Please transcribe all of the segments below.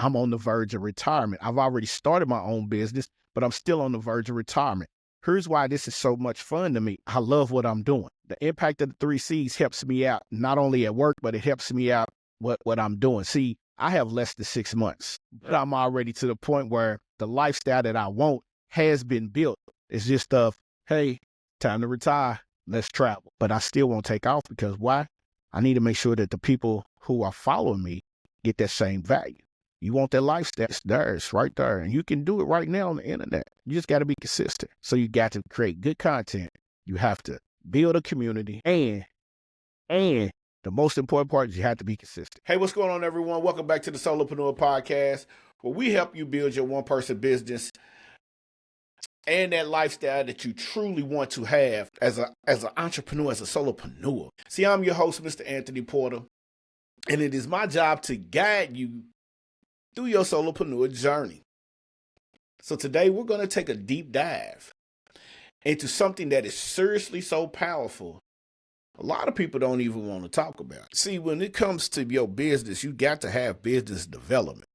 I'm on the verge of retirement. I've already started my own business, but I'm still on the verge of retirement. Here's why this is so much fun to me. I love what I'm doing. The impact of the 3 C's helps me out, not only at work, but it helps me out what I'm doing. See, I have less than 6 months, but I'm already to the point where the lifestyle that I want has been built. It's just hey, time to retire. Let's travel. But I still won't take off because why? I need to make sure that the people who are following me get that same value. You want that lifestyle, it's there, it's right there. And you can do it right now on the internet. You just got to be consistent. So you got to create good content. You have to build a community. And the most important part is you have to be consistent. Hey, what's going on, everyone? Welcome back to the Solopreneur Podcast, where we help you build your one-person business and that lifestyle that you truly want to have as an entrepreneur, as a solopreneur. See, I'm your host, Mr. Anthony Porter, and it is my job to guide you through your solopreneur journey. So today we're going to take a deep dive into something that is seriously so powerful, a lot of people don't even want to talk about. See, when it comes to your business, you got to have business development.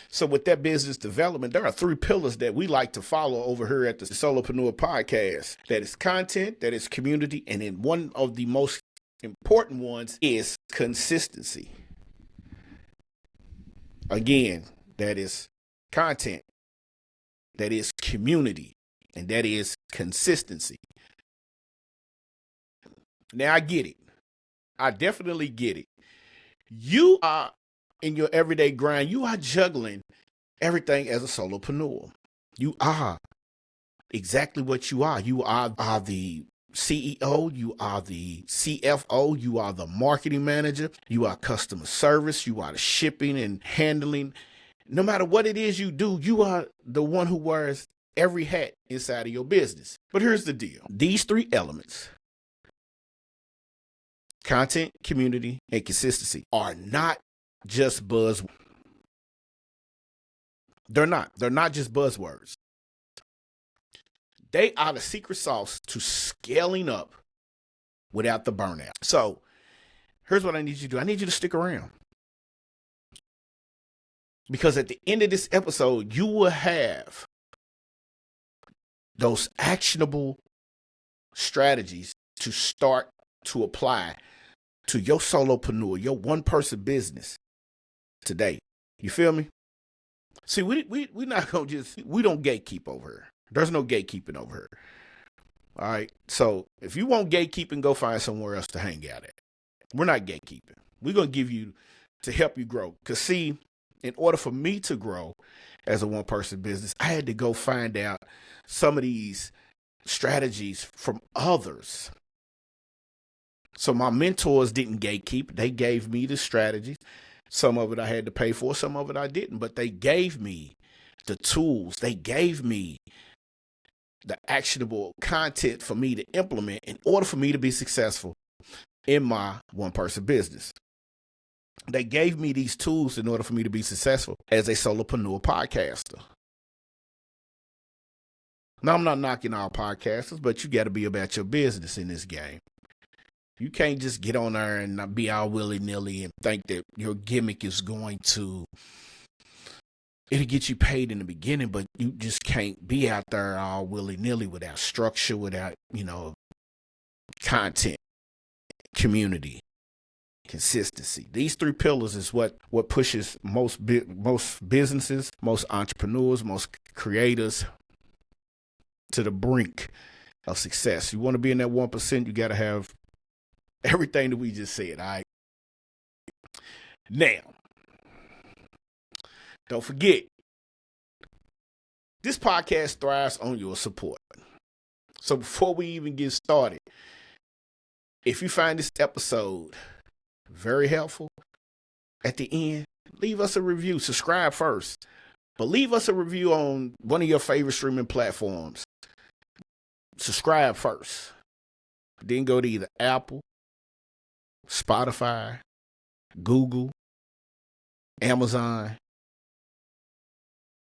So with that business development, there are 3 pillars that we like to follow over here at the Solopreneur Podcast. That is content, that is community, and then one of the most important ones is consistency. Again, that is content, that is community, and that is consistency. Now I get it. I definitely get it. You are in your everyday grind. You are juggling everything as a solopreneur. You are exactly what you are. You are the CEO, you are the CFO, you are the marketing manager, you are customer service, you are the shipping and handling. No matter what it is you do, you are the one who wears every hat inside of your business. But here's the deal. These 3 elements, content, community, and consistency, are not just buzzwords. They're not just buzzwords. They are the secret sauce to scaling up without the burnout. So here's what I need you to do. I need you to stick around. Because at the end of this episode, you will have those actionable strategies to start to apply to your solopreneur, your one-person business today. You feel me? See, we're not going to we don't gatekeep over here. There's no gatekeeping over here. All right. So if you want gatekeeping, go find somewhere else to hang out at. We're not gatekeeping. We're going to give you to help you grow. Because see, in order for me to grow as a one-person business, I had to go find out some of these strategies from others. So my mentors didn't gatekeep. They gave me the strategies. Some of it I had to pay for, some of it I didn't. But they gave me the tools. They gave me the actionable content for me to implement in order for me to be successful in my one-person business. They gave me these tools in order for me to be successful as a solopreneur podcaster. Now, I'm not knocking all podcasters, but you got to be about your business in this game. You can't just get on there and be all willy-nilly and think that your gimmick is going to it'll get you paid in the beginning, but you just can't be out there all willy-nilly without structure, without, content, community, consistency. These 3 pillars is what pushes most businesses, most entrepreneurs, most creators to the brink of success. You want to be in that 1%, you got to have everything that we just said, all right? Now, don't forget, this podcast thrives on your support. So before we even get started, if you find this episode very helpful, at the end, leave us a review. Subscribe first, but leave us a review on one of your favorite streaming platforms. Subscribe first. Then go to either Apple, Spotify, Google, Amazon.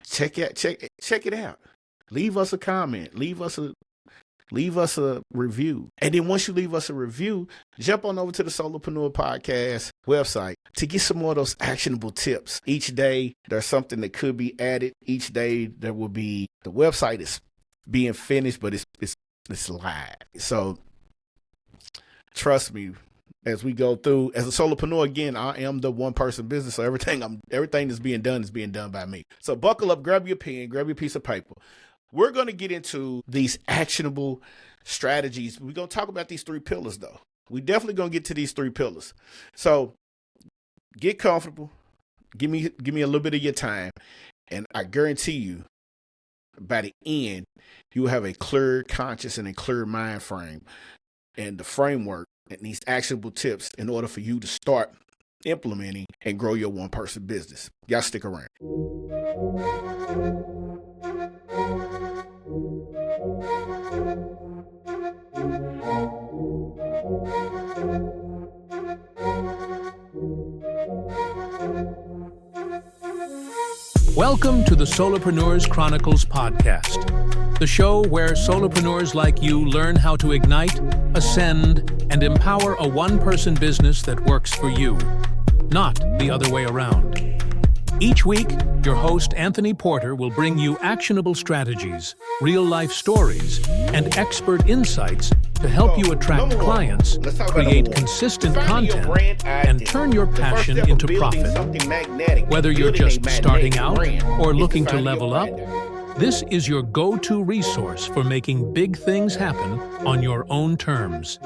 Check it out. Leave us a comment. Leave us a review. And then once you leave us a review, jump on over to the Solopreneur Podcast website to get some more of those actionable tips. Each day, there's something that could be added. Each day, there will be, the website is being finished, but it's live. So trust me, as we go through, as a solopreneur, again, I am the one person business. So everything that's being done is being done by me. So buckle up, grab your pen, grab your piece of paper. We're going to get into these actionable strategies. We're going to talk about these 3 pillars, though. We definitely going to get to these 3 pillars. So get comfortable. Give me a little bit of your time. And I guarantee you, by the end, you will have a clear conscience and a clear mind frame and the framework and these actionable tips in order for you to start implementing and grow your one-person business. Y'all stick around. Welcome to the Solopreneurs Chronicles podcast, the show where solopreneurs like you learn how to ignite, ascend, and empower a one-person business that works for you, not the other way around. Each week, your host Anthony Porter will bring you actionable strategies, real-life stories, and expert insights to help you attract clients, create consistent content, and turn your passion into profit. Whether you're just starting out or looking to level up, this is your go-to resource for making big things happen on your own terms.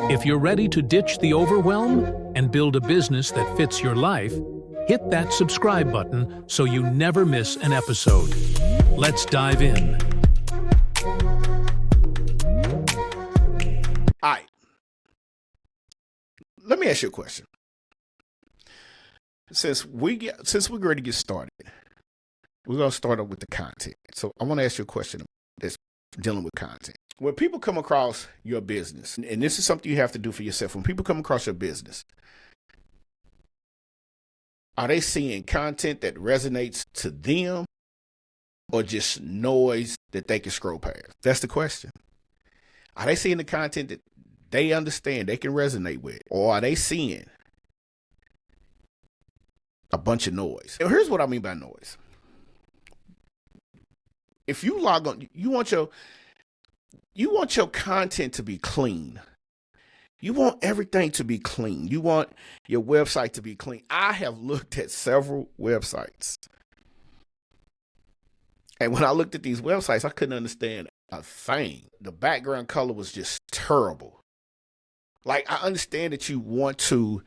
If you're ready to ditch the overwhelm and build a business that fits your life, hit that subscribe button so you never miss an episode. Let's dive in. All right. Let me ask you a question. Since we're ready to get started, we're going to start off with the content. So I want to ask you a question that's dealing with content. When people come across your business, and this is something you have to do for yourself, when people come across your business, are they seeing content that resonates to them or just noise that they can scroll past? That's the question. Are they seeing the content that they understand, they can resonate with? Or are they seeing a bunch of noise? And here's what I mean by noise. If you log on, you want your content to be clean. You want everything to be clean. You want your website to be clean. I have looked at several websites. And when I looked at these websites, I couldn't understand a thing. The background color was just terrible. Like, I understand that you want to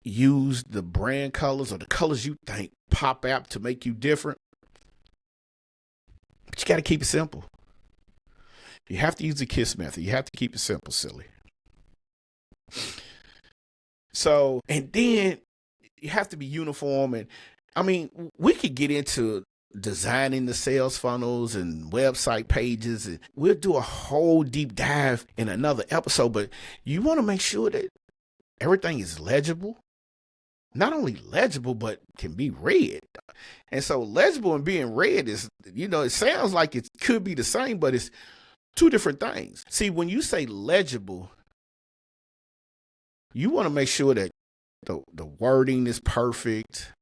use the brand colors or the colors you think pop out to make you different. But you got to keep it simple. You have to use the KISS method. You have to keep it simple, silly. So, and then you have to be uniform. And I mean, we could get into designing the sales funnels and website pages, and we'll do a whole deep dive in another episode, but you want to make sure that everything is legible. Not only legible, but can be read. And so legible and being read is, it sounds like it could be the same, but it's 2 different things. See, when you say legible, you want to make sure that the wording is perfect.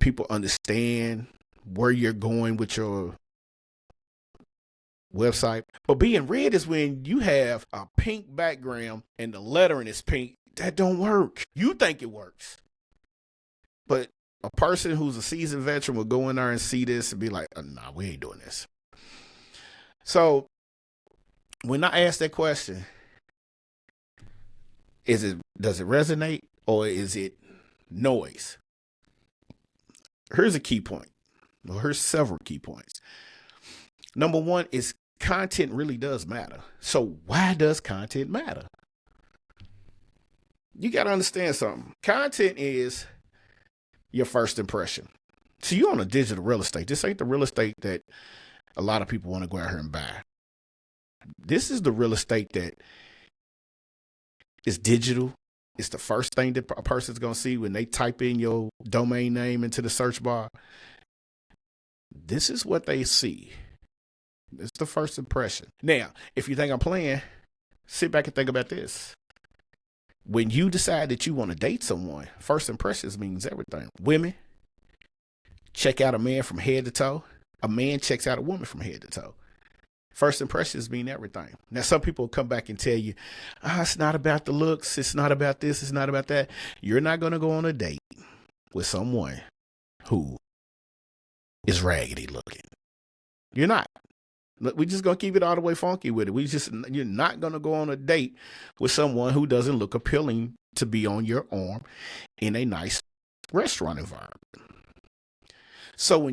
People understand where you're going with your website. But being read is when you have a pink background and the lettering is pink. That don't work. You think it works. But a person who's a seasoned veteran will go in there and see this and be like, nah, we ain't doing this. So when I ask that question, does it resonate or is it noise? Here's a key point. Well, here's several key points. Number 1 is content really does matter. So why does content matter? You got to understand something. Content is your first impression. So you're on a digital real estate. This ain't the real estate that a lot of people want to go out here and buy. This is the real estate that is digital. It's the first thing that a person's going to see when they type in your domain name into the search bar. This is what they see. It's the first impression. Now, if you think I'm playing, sit back and think about this. When you decide that you want to date someone, first impressions means everything. Women check out a man from head to toe. A man checks out a woman from head to toe. First impressions mean everything. Now, some people will come back and tell you, it's not about the looks. It's not about this. It's not about that. You're not going to go on a date with someone who is raggedy looking. You're not. We're just going to keep it all the way funky with it. You're not going to go on a date with someone who doesn't look appealing to be on your arm in a nice restaurant environment. So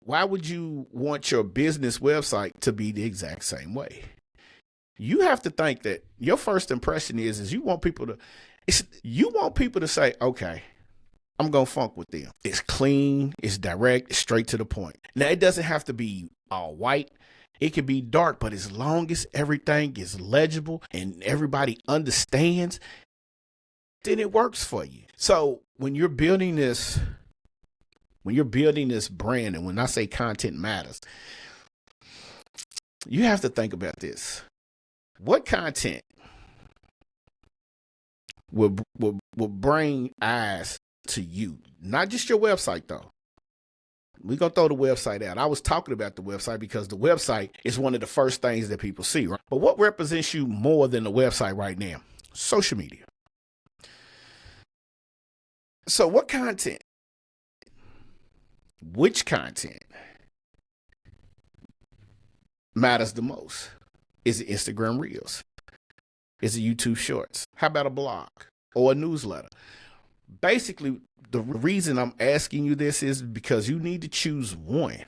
why would you want your business website to be the exact same way? You have to think that your first impression is you want people to say, okay, I'm going to funk with them. It's clean, it's direct, it's straight to the point. Now, it doesn't have to be all white. It can be dark, but as long as everything is legible and everybody understands, then it works for you. So when you're building this brand, and when I say content matters, you have to think about this. What content will bring eyes to you? Not just your website, though. We're going to throw the website out. I was talking about the website because the website is one of the first things that people see, right? But what represents you more than the website right now? Social media. So what content? Which content matters the most? Is it Instagram Reels? Is it YouTube Shorts? How about a blog or a newsletter? Basically, the reason I'm asking you this is because you need to choose one.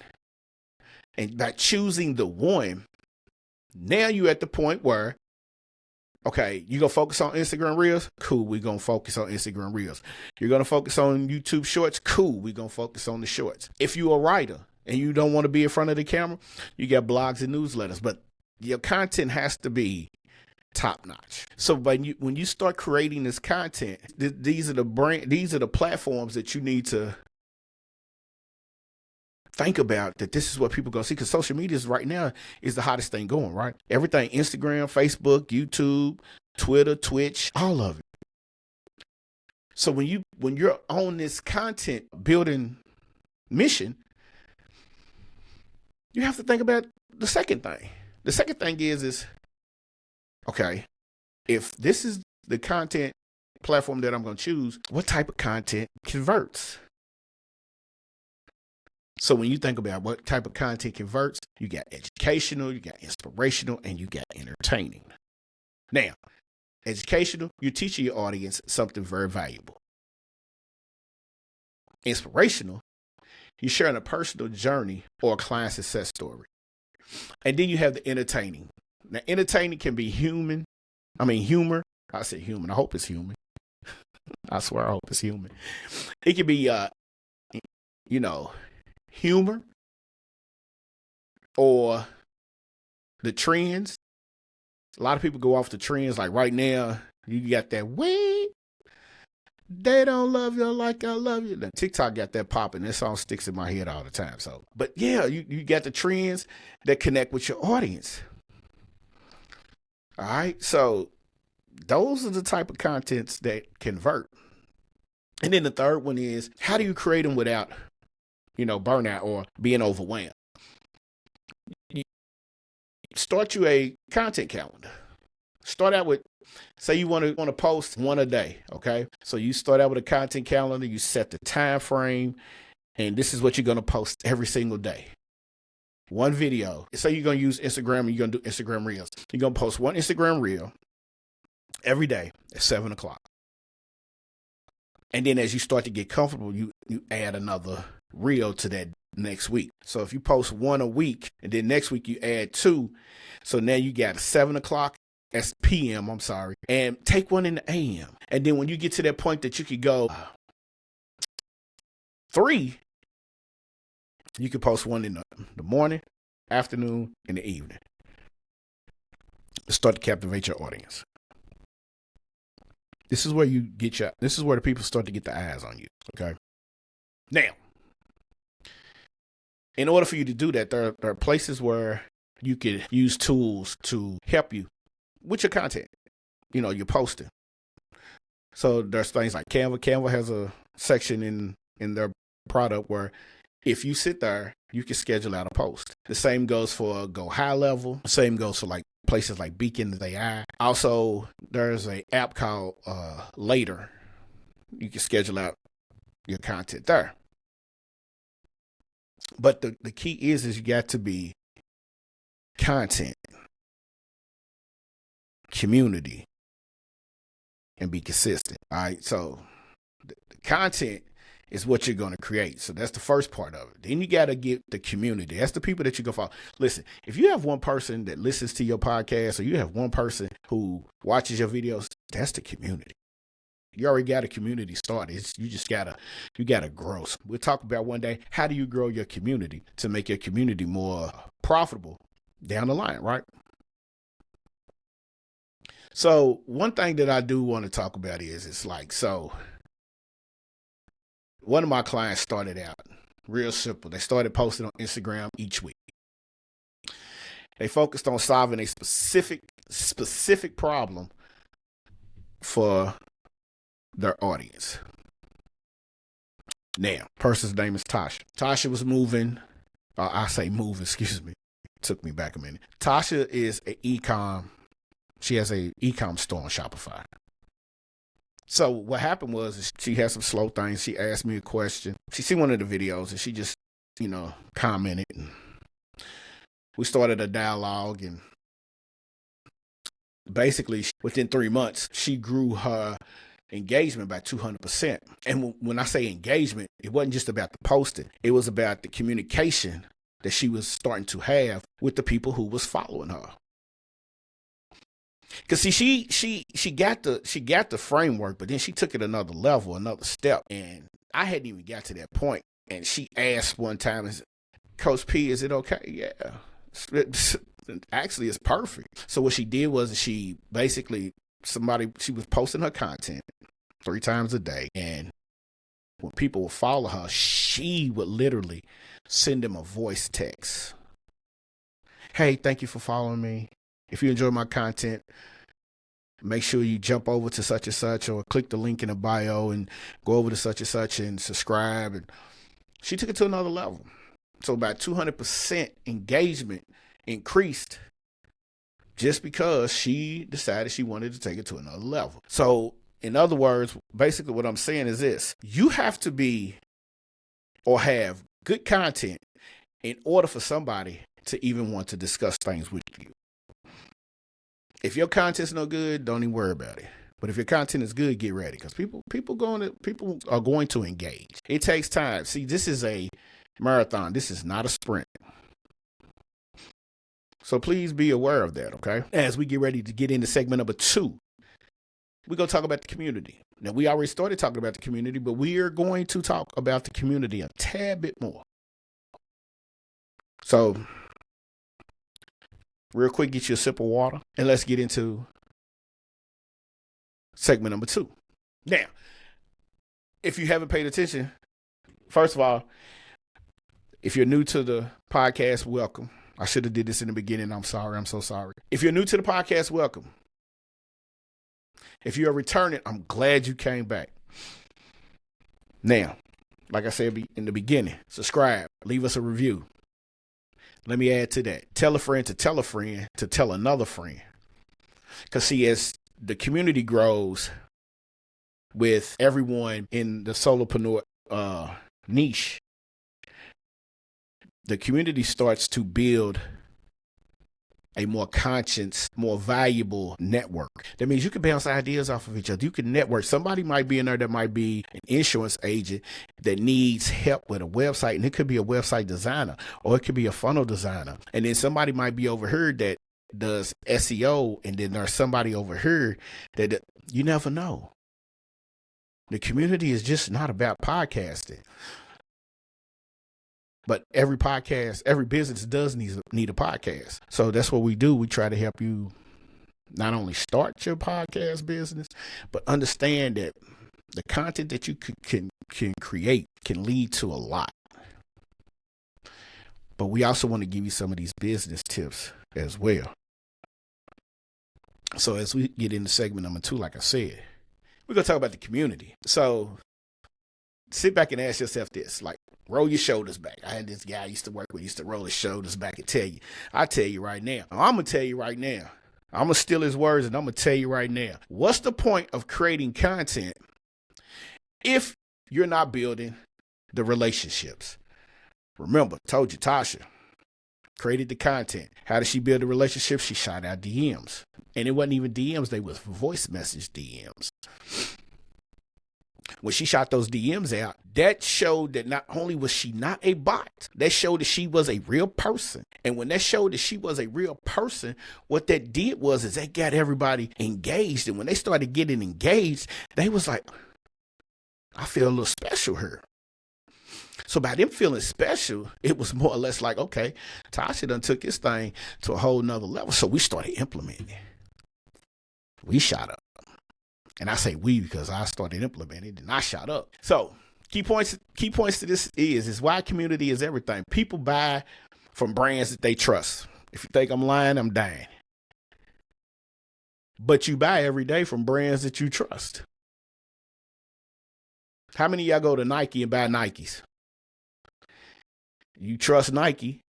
And by choosing the one, now you're at the point where, okay, you're going to focus on Instagram Reels? Cool, we're going to focus on Instagram Reels. You're going to focus on YouTube Shorts? Cool, we're going to focus on the shorts. If you're a writer and you don't want to be in front of the camera, you got blogs and newsletters. But your content has to be top notch. So when you start creating this content, these are the platforms that you need to think about, that this is what people gonna see, because social media right now is the hottest thing going, right? Everything, Instagram, Facebook, YouTube, Twitter, Twitch, all of it. So when you're on this content building mission, you have to think about the second thing. The second thing is okay, if this is the content platform that I'm going to choose, what type of content converts? So when you think about what type of content converts, you got educational, you got inspirational, and you got entertaining. Now, educational, you're teaching your audience something very valuable. Inspirational, you're sharing a personal journey or a client success story. And then you have the entertaining. Now, entertaining can be humor. I said human. I hope it's human. I swear I hope it's human. It can be, humor or the trends. A lot of people go off the trends. Like right now, you got that, wait, they don't love you like I love you. Now, TikTok got that popping. That song sticks in my head all the time. So, but yeah, you got the trends that connect with your audience. All right. So those are the type of contents that convert. And then the third one is, how do you create them without, burnout or being overwhelmed? You start you a content calendar. Start out with, say you want to post one a day. Okay. So you start out with a content calendar, you set the time frame, and this is what you're going to post every single day. One video. Say you're going to use Instagram and you're going to do Instagram Reels. You're going to post one Instagram Reel every day at 7:00. And then as you start to get comfortable, you add another Reel to that next week. So if you post one a week and then next week you add two. So now you got a 7:00. That's PM, I'm sorry. And take one in the AM. And then when you get to that point that you could go 3, you can post one in the morning, afternoon, and the evening. Start to captivate your audience. This is where this is where the people start to get the eyes on you. Okay. Now, in order for you to do that, there are places where you can use tools to help you with your content. You're posting. So there's things like Canva. Canva has a section in their product where if you sit there, you can schedule out a post. The same goes for Go High Level. The same goes for like places like Beacon AI. Also, there's an app called Later. You can schedule out your content there. But the key is you got to be content, community, and be consistent. All right. So the content is what you're going to create. So that's the first part of it. Then you got to get the community. That's the people that you go follow. Listen, if you have one person that listens to your podcast or you have one person who watches your videos, that's the community. You already got a community started. You gotta grow. We'll talk about one day, how do you grow your community to make your community more profitable down the line, right? So one thing that I do want to talk about is one of my clients started out real simple. They started posting on Instagram each week. They focused on solving a specific problem for their audience. Now, person's name is Tasha. Tasha was moving. Excuse me. It took me back a minute. Tasha is an e-com. She has a e-com store on Shopify. So what happened was she had some slow things. She asked me a question. She seen one of the videos and she just, commented. And we started a dialogue, and basically within 3 months, she grew her engagement by 200%. And when I say engagement, it wasn't just about the posting. It was about the communication that she was starting to have with the people who was following her. Because see, she got the framework, but then she took it another level, another step. And I hadn't even got to that point. And she asked one time, Coach P, is it okay? Yeah. Actually, it's perfect. So what she did was she was posting her content 3 times a day. And when people would follow her, she would literally send them a voice text. Hey, thank you for following me. If you enjoy my content, make sure you jump over to such and such or click the link in the bio and go over to such and such and subscribe. And she took it to another level. So about 200% engagement increased just because she decided she wanted to take it to another level. So in other words, basically what I'm saying is this: you have to be or have good content in order for somebody to even want to discuss things with you. If your content's no good, don't even worry about it. But if your content is good, get ready, because people are going to engage. It takes time. See, this is a marathon. This is not a sprint. So please be aware of that, okay? As we get ready to get into segment number 2, we're going to talk about the community. Now, we already started talking about the community, but we are going to talk about the community a tad bit more. So, real quick, get you a sip of water, and let's get into segment number 2. Now, if you haven't paid attention, first of all, if you're new to the podcast, welcome. I should have did this in the beginning. I'm sorry. I'm so sorry. If you're new to the podcast, welcome. If you're returning, I'm glad you came back. Now, like I said in the beginning, subscribe, leave us a review. Let me add to that. Tell a friend to tell another friend. Because see, as the community grows with everyone in the solopreneur niche, the community starts to build a more conscious, more valuable network. That means you can bounce ideas off of each other. You can network. Somebody might be in there that might be an insurance agent that needs help with a website, and it could be a website designer, or it could be a funnel designer. And then somebody might be over here that does SEO, and then there's somebody over here that you never know. The community is just not about podcasting. But every business does need a podcast. So that's what we do. We try to help you not only start your podcast business, but understand that the content that you can create can lead to a lot. But we also want to give you some of these business tips as well. So as we get into segment number 2, like I said, we're going to talk about the community. So sit back and ask yourself this, like, roll your shoulders back. I had this guy I used to work with, used to roll his shoulders back and tell you. I tell you right now. I'm going to tell you right now. I'm going to steal his words and I'm going to tell you right now. What's the point of creating content if you're not building the relationships? Remember, told you, Tasha created the content. How did she build the relationship? She shot out DMs. And it wasn't even DMs. They was voice message DMs. When she shot those DMs out, that showed that not only was she not a bot, that showed that she was a real person. And when that showed that she was a real person, what that did was is that got everybody engaged. And when they started getting engaged, they was like, I feel a little special here. So by them feeling special, it was more or less like, okay, Tasha done took this thing to a whole nother level. So we started implementing it. We shot up. And I say we because I started implementing it and I shot up. So key points to this is why community is everything. People buy from brands that they trust. If you think I'm lying, I'm dying. But you buy every day from brands that you trust. How many of y'all go to Nike and buy Nikes? You trust Nike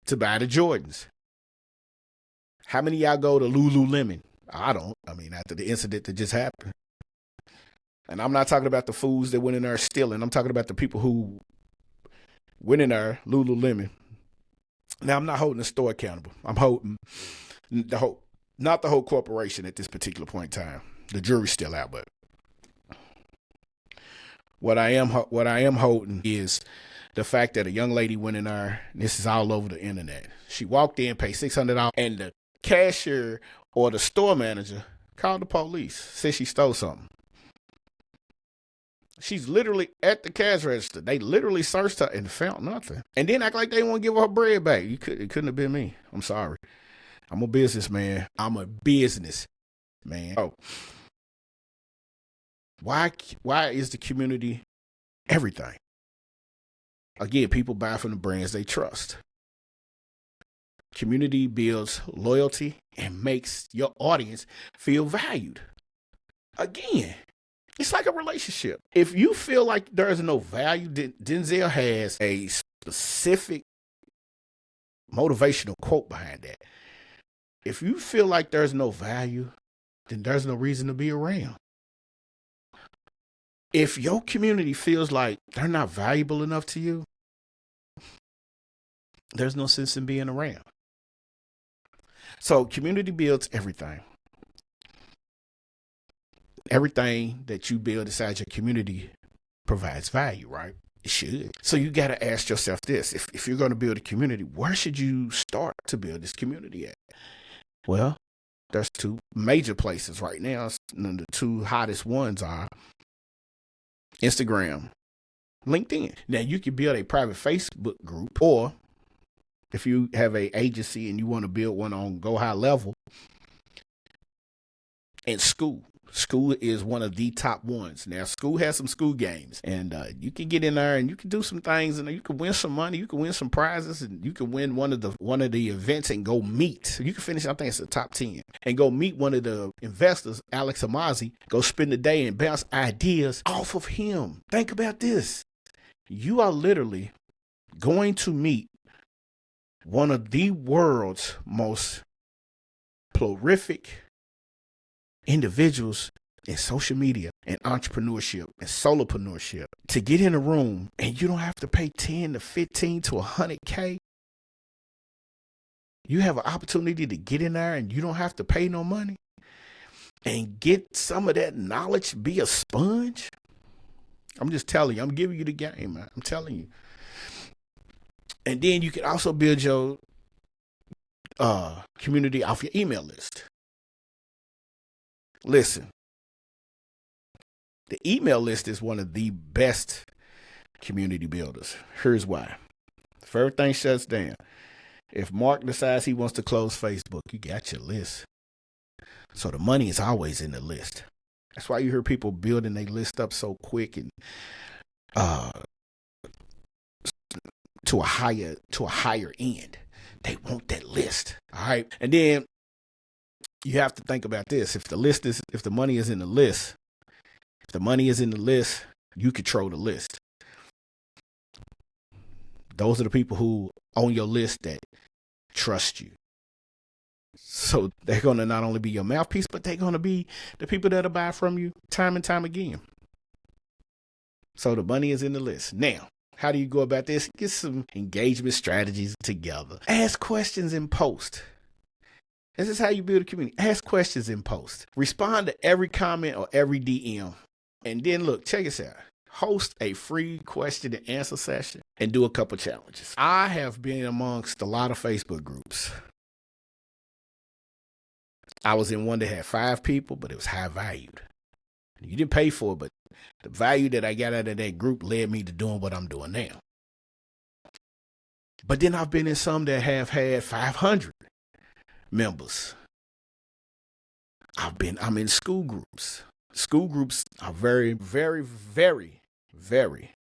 to buy the Jordans. How many of y'all go to Lululemon? I don't. I mean, after the incident that just happened. And I'm not talking about the fools that went in there stealing. I'm talking about the people who went in there, Lululemon. Now, I'm not holding the store accountable. I'm holding not the whole corporation at this particular point in time. The jury's still out, but what I am holding is the fact that a young lady went in there. This is all over the internet. She walked in, paid $600, and the cashier or the store manager called the police, said she stole something. She's literally at the cash register. They literally searched her and found nothing. And then act like they want to give her bread back. It couldn't have been me. I'm sorry. I'm a businessman. Oh, why is the community everything? Again, people buy from the brands they trust. Community builds loyalty and makes your audience feel valued. Again, it's like a relationship. If you feel like there's no value, Denzel has a specific motivational quote behind that. If you feel like there's no value, then there's no reason to be around. If your community feels like they're not valuable enough to you, there's no sense in being around. So community builds everything. Everything that you build inside your community provides value, right? It should. So you got to ask yourself this. If you're going to build a community, where should you start to build this community at? Well, there's two major places right now. And the two hottest ones are Instagram, LinkedIn. Now, you can build a private Facebook group, or if you have an agency and you want to build one on Go High Level, and school. School is one of the top ones. Now, school has some school games, and you can get in there and you can do some things, and you can win some money, you can win some prizes, and you can win one of the events and go meet. You can finish, I think it's the top 10, and go meet one of the investors, Alex Amazi. Go spend the day and bounce ideas off of him. Think about this: you are literally going to meet one of the world's most prolific individuals in social media and entrepreneurship and solopreneurship. To get in a room and you don't have to pay 10 to 15 to 100K. You have an opportunity to get in there and you don't have to pay no money and get some of that knowledge, be a sponge. I'm just telling you, I'm giving you the game, man. I'm telling you. And then you can also build your community off your email list. Listen, the email list is one of the best community builders. Here's why. If everything shuts down, if Mark decides he wants to close Facebook, you got your list. So the money is always in the list. That's why you hear people building their list up so quick and to a higher end. They want that list. All right. And then you have to think about this. If the money is in the list, the money is in the list, you control the list. Those are the people who on your list that trust you. So they're going to not only be your mouthpiece, but they're going to be the people that'll buy from you time and time again. So the money is in the list. Now, how do you go about this? Get some engagement strategies together. Ask questions in post. This is how you build a community. Ask questions in post. Respond to every comment or every DM. And then look, check this out. Host a free question and answer session and do a couple challenges. I have been amongst a lot of Facebook groups. I was in one that had 5 people, but it was high valued. You didn't pay for it, but the value that I got out of that group led me to doing what I'm doing now. But then I've been in some that have had 500 members. I'm in school groups. School groups are very, very, very, very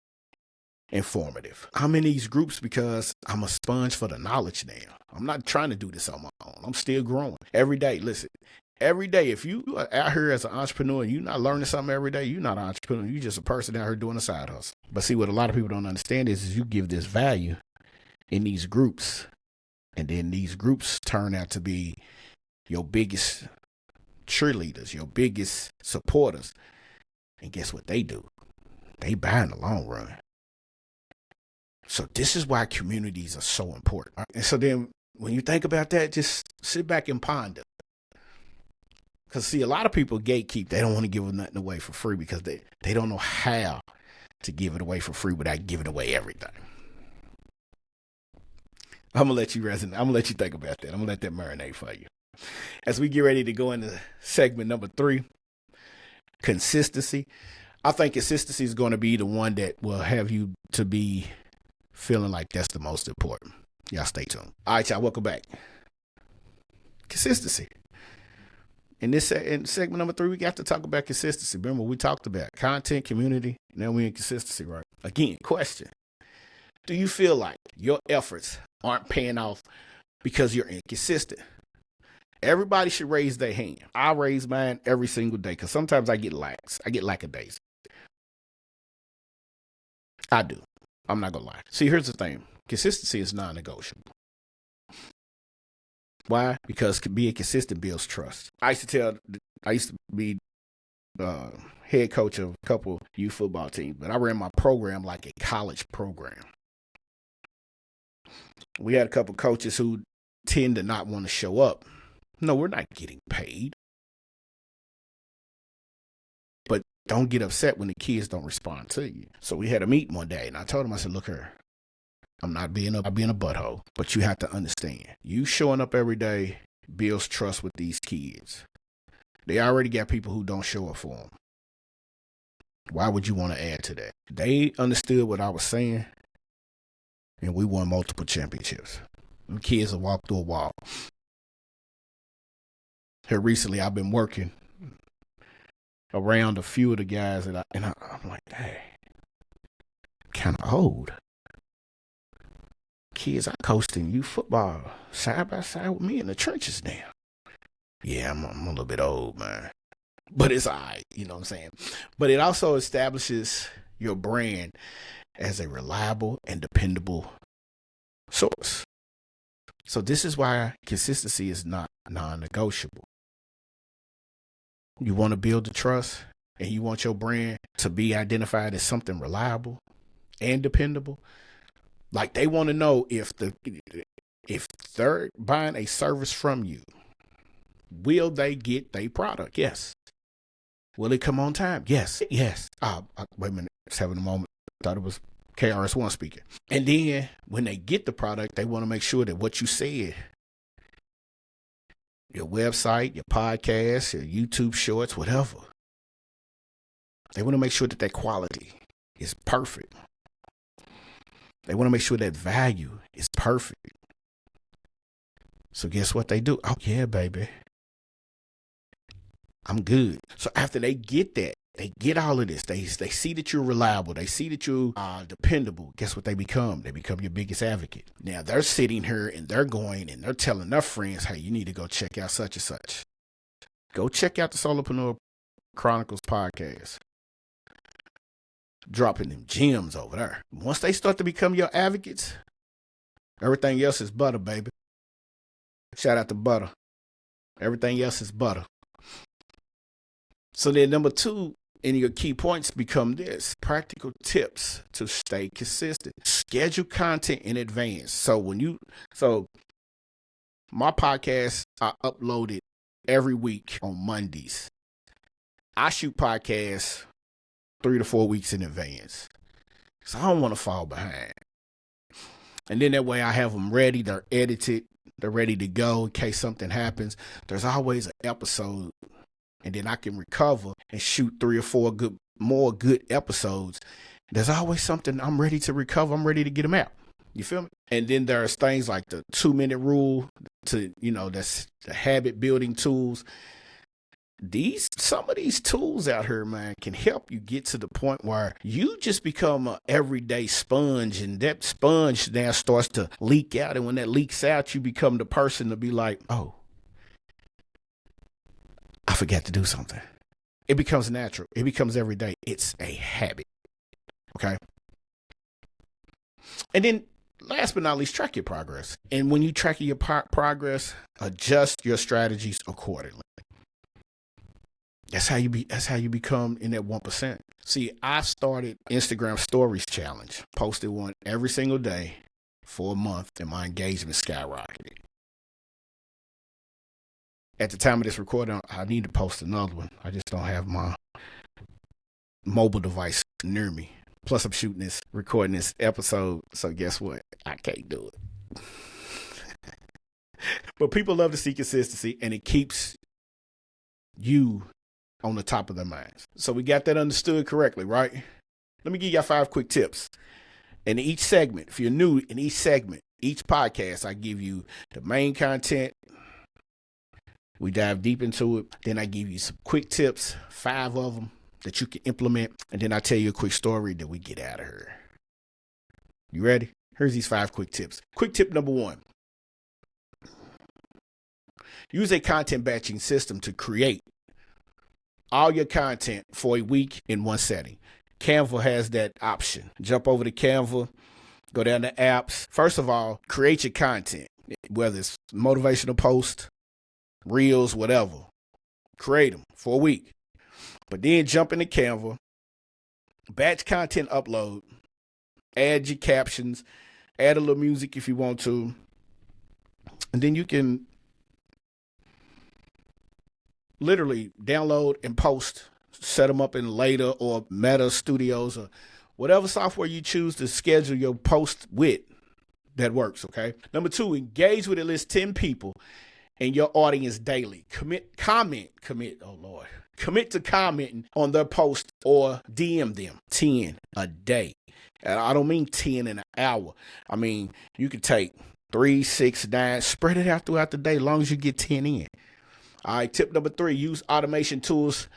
informative. I'm in these groups because I'm a sponge for the knowledge now. I'm not trying to do this on my own. I'm still growing. Every day, listen, every day, if you are out here as an entrepreneur and you're not learning something every day, you're not an entrepreneur. You're just a person out here doing a side hustle. But see, what a lot of people don't understand is you give this value in these groups, and then these groups turn out to be your biggest cheerleaders, your biggest supporters. And guess what they do? They buy in the long run. So this is why communities are so important. And so then when you think about that, just sit back and ponder. Because see, a lot of people gatekeep. They don't want to give nothing away for free because they don't know how to give it away for free without giving away everything. I'm going to let you resonate. I'm going to let you think about that. I'm going to let that marinate for you. As we get ready to go into segment number 3, consistency. I think consistency is going to be the one that will have you to be feeling like that's the most important. Y'all stay tuned. All right, y'all, welcome back. Consistency. In segment number 3, we got to talk about consistency. Remember, we talked about content, community. Now we're in consistency, right? Again, question. Do you feel like your efforts aren't paying off because you're inconsistent? Everybody should raise their hand. I raise mine every single day because sometimes I get lax. I get lackadaisical. I do. I'm not going to lie. See, here's the thing. Consistency is non-negotiable. Why? Because being consistent builds trust. I used to be head coach of a couple youth football teams, but I ran my program like a college program. We had a couple coaches who tend to not want to show up. No, we're not getting paid. But don't get upset when the kids don't respond to you. So we had a meeting one day, and I told him, I said, look here, I'm not being a butthole, but you have to understand, you showing up every day builds trust with these kids. They already got people who don't show up for them. Why would you want to add to that? They understood what I was saying, and we won multiple championships. Them kids will walk through a wall. Here recently, I've been working around a few of the guys I'm like, hey, kind of old. Kids, I coached in youth football side by side with me in the trenches now. Yeah, I'm a little bit old, man. But it's all right, you know what I'm saying? But it also establishes your brand as a reliable and dependable source. So this is why consistency is not non-negotiable. You want to build the trust and you want your brand to be identified as something reliable and dependable. Like they want to know if they're buying a service from you, will they get their product? Yes. Will it come on time? Yes. Yes. Wait a minute. Just having a moment. I thought it was KRS-One speaking. And then when they get the product, they want to make sure that what you said, your website, your podcast, your YouTube shorts, whatever, they want to make sure that that quality is perfect. They want to make sure that value is perfect. So guess what they do? Oh, yeah, baby. I'm good. So after they get that, they get all of this. They see that you're reliable. They see that you are dependable. Guess what they become? They become your biggest advocate. Now they're sitting here and they're going and they're telling their friends, hey, you need to go check out such and such. Go check out the Solopreneur Chronicles podcast. dropping them gems over there. Once they start to become your advocates, everything else is butter, baby. Shout out to butter. Everything else is butter. So then number 2 in your key points become this: practical tips to stay consistent. Schedule content in advance. So my podcast, I upload it every week on Mondays. I shoot podcasts 3 to 4 weeks in advance. So I don't want to fall behind. And then that way I have them ready. They're edited. They're ready to go in case something happens. There's always an episode. And then I can recover and shoot 3 or 4 more good episodes. There's always something I'm ready to recover. I'm ready to get them out. You feel me? And then there's things like the 2-minute rule that's the habit building tools. Some of these tools out here, man, can help you get to the point where you just become an everyday sponge, and that sponge now starts to leak out. And when that leaks out, you become the person to be like, oh, I forgot to do something. It becomes natural. It becomes every day. It's a habit. Okay. And then last but not least, track your progress. And when you track your progress, adjust your strategies accordingly. That's how you become in that 1%. See, I started Instagram Stories Challenge, posted one every single day for a month, and my engagement skyrocketed. At the time of this recording, I need to post another one. I just don't have my mobile device near me. Plus, I'm recording this episode, so guess what? I can't do it. But people love to see consistency, and it keeps you on the top of their minds. So we got that understood correctly, right? Let me give y'all 5 quick tips. In each segment, if you're new in each segment, each podcast, I give you the main content. We dive deep into it. Then I give you some quick tips, 5 of them that you can implement. And then I tell you a quick story that we get out of here. You ready? Here's these 5 quick tips. Quick tip number 1. Use a content batching system to create all your content for a week in one setting. Canva has that option. Jump over to Canva, go down to apps. First of all, create your content, whether it's motivational posts, reels, whatever. Create them for a week. But then jump into Canva, batch content upload, add your captions, add a little music if you want to, and then you can literally download and post, set them up in Later or Meta Studios or whatever software you choose to schedule your post with. That works, okay? Number 2, engage with at least 10 people in your audience daily. Commit to commenting on their post or DM them 10 a day. And I don't mean 10 in an hour. I mean, you could take 3, 6, 9, spread it out throughout the day as long as you get 10 in. All right, tip number 3, use automation tools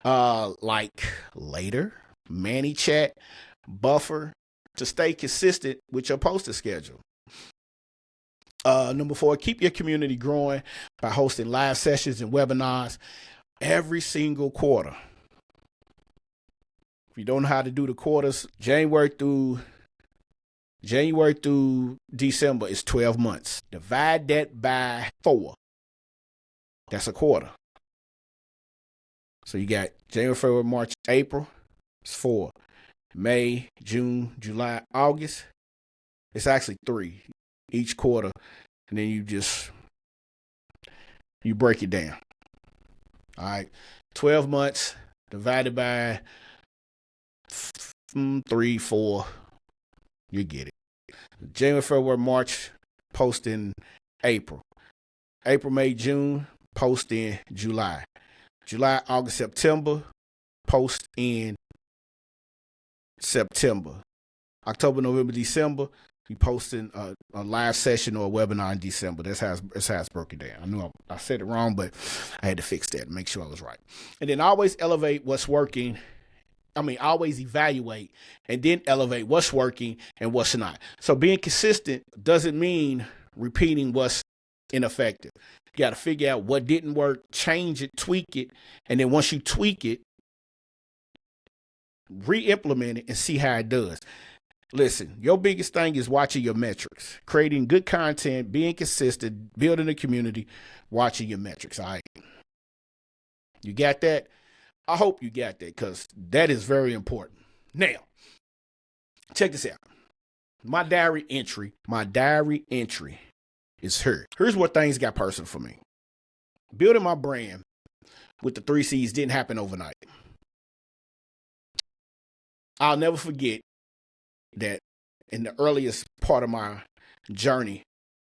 like Later, ManyChat, Buffer to stay consistent with your posting schedule. Number 4, keep your community growing by hosting live sessions and webinars every single quarter. If you don't know how to do the quarters, January through December is 12 months. Divide that by 4. That's a quarter. So you got January, February, March, April. It's 4. May, June, July, August. It's actually 3 each quarter. And then you break it down. All right. 12 months divided by 3, 4. You get it. January, February, March, post in April. April, May, June, post in July. July, August, September, post in September. October, November, December, you posting a live session or a webinar in December. That's how it's broken down. I knew I said it wrong, but I had to fix that and make sure I was right. And then always elevate what's working. Always evaluate and then elevate what's working and what's not. So being consistent doesn't mean repeating what's ineffective. You got to figure out what didn't work, change it, tweak it. And then once you tweak it, re-implement it, and see how it does. Listen, your biggest thing is watching your metrics, creating good content, being consistent, building a community, watching your metrics. All right. You got that? I hope you got that, because that is very important. Now, check this out. My diary entry is here. Here's where things got personal for me. Building my brand with the 3 C's didn't happen overnight. I'll never forget that in the earliest part of my journey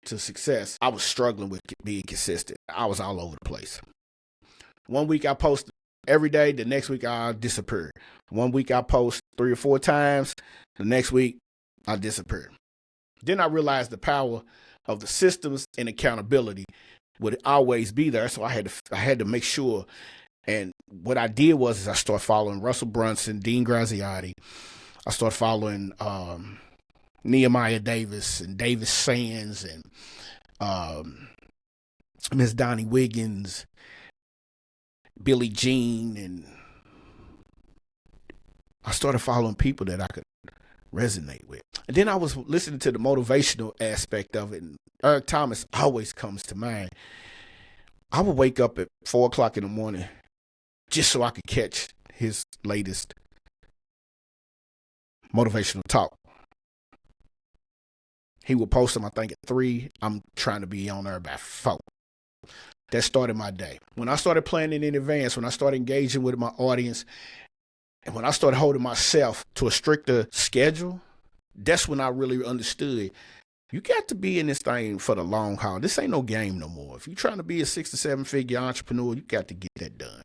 to success, I was struggling with being consistent. I was all over the place. One week I posted every day. The next week I disappeared. One week I post 3 or 4 times. The next week I disappeared. Then I realized the power of the systems and accountability would always be there. So I had to make sure. And what I did was I started following Russell Brunson, Dean Graziosi. I started following Nehemiah Davis and Davis Sands and Miss Donnie Wiggins, Billie Jean, and I started following people that I could resonate with. And then I was listening to the motivational aspect of it, and Eric Thomas always comes to mind. I would wake up at 4 o'clock in the morning just so I could catch his latest motivational talk. He would post them, I think, at 3. I'm trying to be on there by 4. That started my day. When I started planning in advance, when I started engaging with my audience, and when I started holding myself to a stricter schedule, that's when I really understood you got to be in this thing for the long haul. This ain't no game no more. If you're trying to be a 6 to 7 figure entrepreneur, you got to get that done.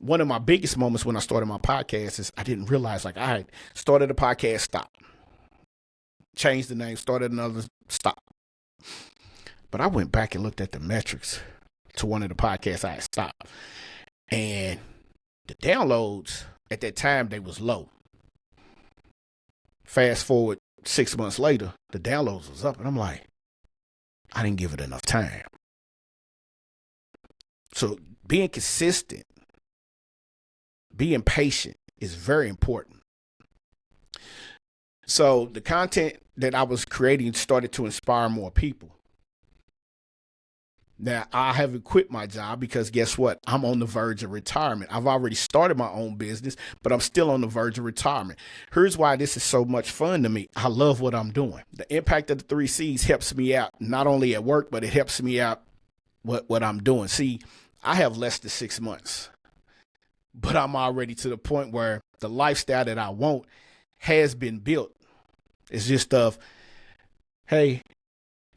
One of my biggest moments when I started my podcast is I didn't realize, like, I started a podcast, stop. Changed the name, started another, stop. But I went back and looked at the metrics to one of the podcasts I had stopped. And the downloads at that time, they was low. Fast forward 6 months later, the downloads was up. And I'm like, I didn't give it enough time. So being consistent, being patient is very important. So the content that I was creating started to inspire more people. Now, I haven't quit my job because guess what? I'm on the verge of retirement. I've already started my own business, but I'm still on the verge of retirement. Here's why this is so much fun to me. I love what I'm doing. The impact of the 3 C's helps me out, not only at work, but it helps me out what I'm doing. See, I have less than 6 months, but I'm already to the point where the lifestyle that I want has been built. It's just hey,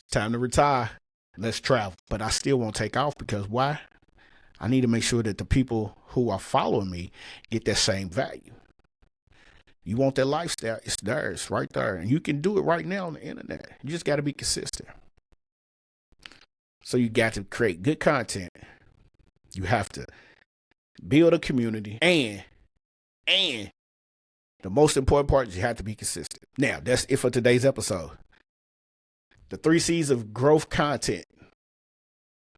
time to retire. Let's travel. But I still won't take off because why? I need to make sure that the people who are following me get that same value. You want that lifestyle, it's there, it's right there. And you can do it right now on the internet. You just got to be consistent. So you got to create good content. You have to build a community. And the most important part is you have to be consistent. Now, that's it for today's episode. The 3 C's of growth: content,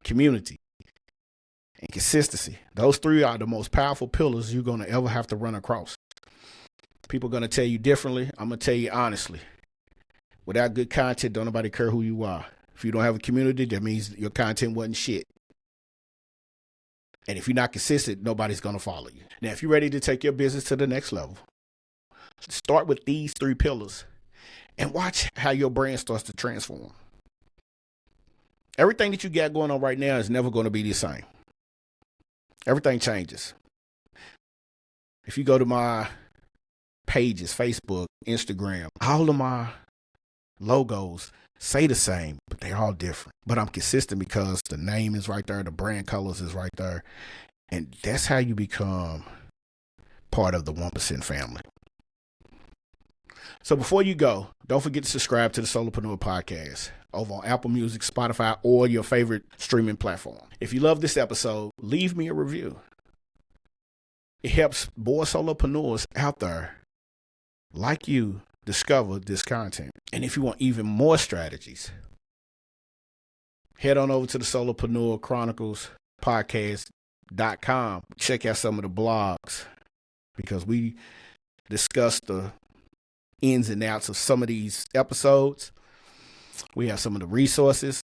community, and consistency. Those 3 are the most powerful pillars you're going to ever have to run across. People are going to tell you differently. I'm going to tell you honestly. Without good content, don't nobody care who you are. If you don't have a community, that means your content wasn't shit. And if you're not consistent, nobody's going to follow you. Now, if you're ready to take your business to the next level, start with these 3 pillars. And watch how your brand starts to transform. Everything that you got going on right now is never going to be the same. Everything changes. If you go to my pages, Facebook, Instagram, all of my logos say the same, but they're all different. But I'm consistent because the name is right there, the brand colors is right there. And that's how you become part of the 1% family. So before you go, don't forget to subscribe to the Solopreneur podcast over on Apple Music, Spotify, or your favorite streaming platform. If you love this episode, leave me a review. It helps more solopreneurs out there like you discover this content. And if you want even more strategies, head on over to the Solopreneur Chronicles podcast. solopreneur.com. Check out some of the blogs because we discuss the ins and outs of some of these episodes. We have some of the resources.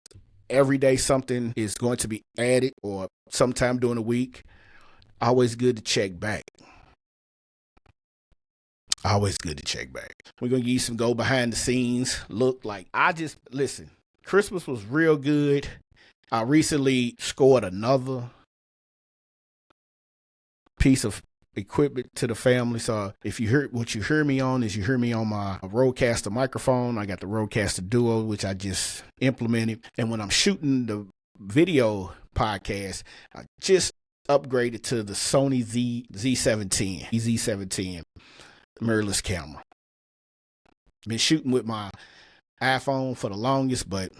Every day something is going to be added or sometime during the week. Always good to check back. Always good to check back. We're going to give you some go behind the scenes look. Listen, Christmas was real good. I recently scored another piece of equipment to the family. So if you hear what you hear me on is you hear me on my Rodecaster microphone. I got the Rodecaster Duo, which I just implemented. And when I'm shooting the video podcast, I just upgraded to the Sony Z710 mirrorless camera. Been shooting with my iPhone for the longest, but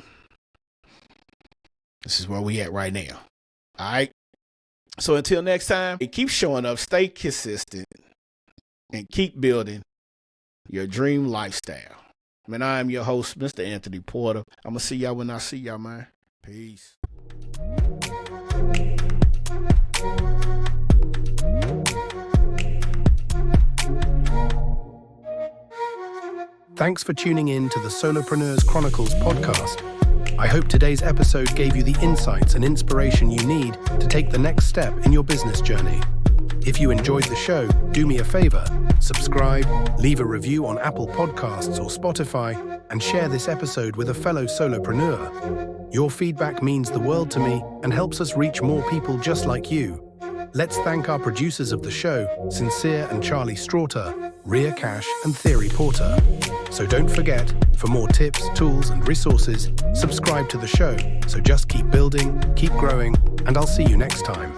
this is where we at right now. All right. So until next time, keep showing up, stay consistent, and keep building your dream lifestyle. Man, I am your host, Mr. Anthony Porter. I'm going to see y'all when I see y'all, man. Peace. Thanks for tuning in to the Solopreneurs Chronicles podcast. I hope today's episode gave you the insights and inspiration you need to take the next step in your business journey. If you enjoyed the show, do me a favor, subscribe, leave a review on Apple Podcasts or Spotify, and share this episode with a fellow solopreneur. Your feedback means the world to me and helps us reach more people just like you. Let's thank our producers of the show, Sincere and Charlie Straughter, Rhea Cash and Theory Porter. So don't forget, for more tips, tools, and resources, subscribe to the show. So just keep building, keep growing, and I'll see you next time.